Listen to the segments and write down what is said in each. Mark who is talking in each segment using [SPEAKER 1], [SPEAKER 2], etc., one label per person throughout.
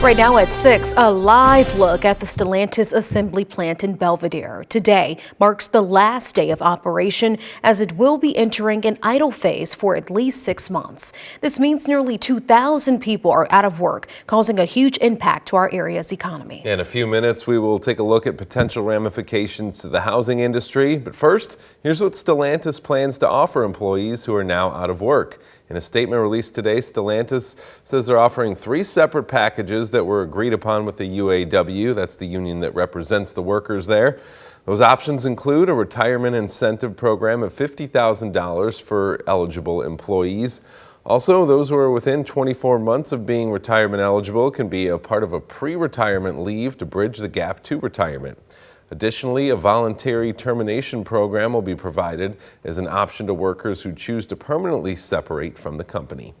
[SPEAKER 1] Right now at 6, a live look at the Stellantis assembly plant in Belvidere. Today marks the last day of operation as it will be entering an idle phase for at least 6 months. This means nearly 2,000 people are out of work, causing a huge impact to our area's economy.
[SPEAKER 2] In a few minutes, we will take a look at potential ramifications to the housing industry. But first, here's what Stellantis plans to offer employees who are now out of work. In a statement released today, Stellantis says they're offering 3 separate packages that were agreed upon with the UAW. That's the union that represents the workers there. Those options include a retirement incentive program of $50,000 for eligible employees. Also, those who are within 24 months of being retirement eligible can be a part of a pre-retirement leave to bridge the gap to retirement. Additionally, a voluntary termination program will be provided as an option to workers who choose to permanently separate from the company.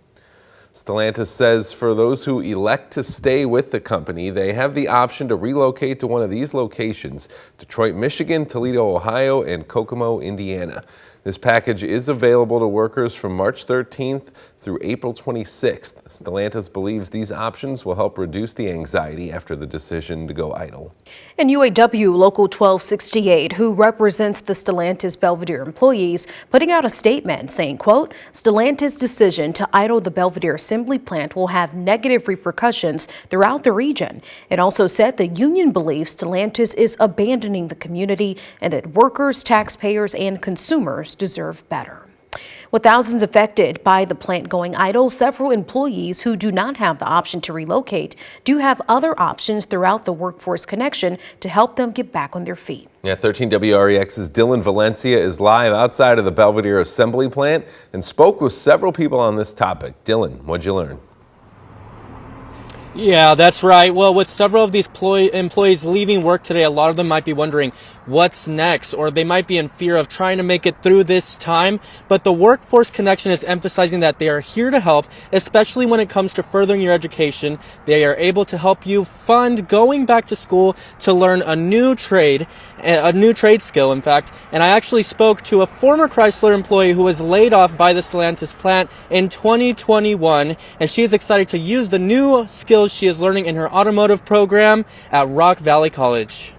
[SPEAKER 2] Stellantis says for those who elect to stay with the company, they have the option to relocate to one of these locations: Detroit, Michigan, Toledo, Ohio, and Kokomo, Indiana. This package is available to workers from March 13th through April 26th. Stellantis believes these options will help reduce the anxiety after the decision to go idle.
[SPEAKER 1] And UAW Local 1268, who represents the Stellantis Belvidere employees, putting out a statement saying, quote, Stellantis' decision to idle the Belvidere assembly plant will have negative repercussions throughout the region. It also said the union believes Stellantis is abandoning the community and that workers, taxpayers, and consumers deserve better. With thousands affected by the plant going idle, several employees who do not have the option to relocate do have other options throughout the Workforce Connection to help them get back on their feet.
[SPEAKER 2] Yeah, 13 WREX's Dylan Valencia is live outside of the Belvidere assembly plant and spoke with several people on this topic. Dylan, what'd you learn?
[SPEAKER 3] Yeah, that's right. Well, with several of these employees leaving work today, a lot of them might be wondering what's next, or they might be in fear of trying to make it through this time. But the Workforce Connection is emphasizing that they are here to help, especially when it comes to furthering your education. They are able to help you fund going back to school to learn a new trade skill, in fact. And I actually spoke to a former Chrysler employee who was laid off by the Stellantis plant in 2021, and she is excited to use the new skills she is learning in her automotive program at Rock Valley College.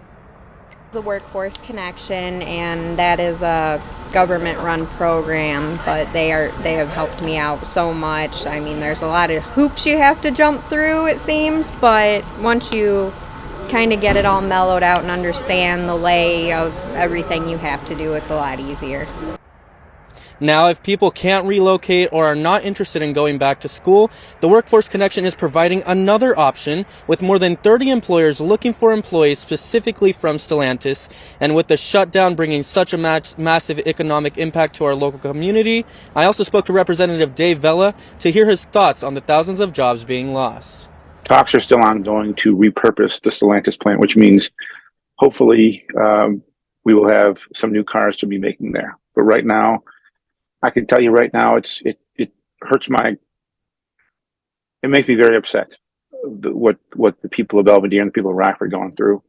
[SPEAKER 4] The Workforce Connection, and that is a government-run program, but they have helped me out so much. I mean, there's a lot of hoops you have to jump through, it seems, but once you kind of get it all mellowed out and understand the lay of everything you have to do, it's a lot easier.
[SPEAKER 3] Now, if people can't relocate or are not interested in going back to school, the Workforce Connection is providing another option with more than 30 employers looking for employees specifically from Stellantis. And with the shutdown bringing such a massive economic impact to our local community, I also spoke to Representative Dave Vella to hear his thoughts on the thousands of jobs being lost.
[SPEAKER 5] Talks are still ongoing to repurpose the Stellantis plant, which means hopefully we will have some new cars to be making there. But right now, I can tell you right now, it hurts it makes me very upset what the people of Belvidere and the people of Rockford are going through.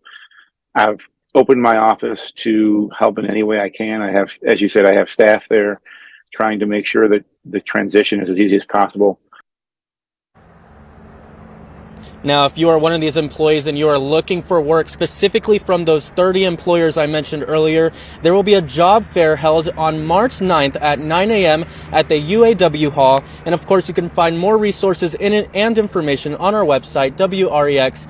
[SPEAKER 5] I've opened my office to help in any way I can. I have, as you said, I have staff there trying to make sure that the transition is as easy as possible.
[SPEAKER 3] Now, if you are one of these employees and you are looking for work specifically from those 30 employers I mentioned earlier, there will be a job fair held on March 9th at 9 a.m. at the UAW Hall. And of course, you can find more resources in it and information on our website, WREX.com.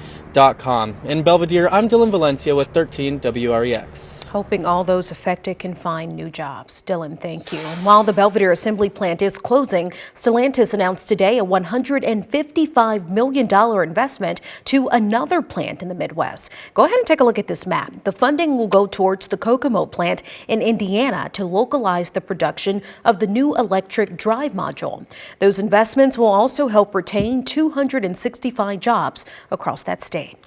[SPEAKER 3] In Belvidere, I'm Dylan Valencia with 13 WREX.
[SPEAKER 1] Hoping all those affected can find new jobs. Dylan, thank you. And while the Belvidere assembly plant is closing, Stellantis announced today a $155 million investment to another plant in the Midwest. Go ahead and take a look at this map. The funding will go towards the Kokomo plant in Indiana to localize the production of the new electric drive module. Those investments will also help retain 265 jobs across that state.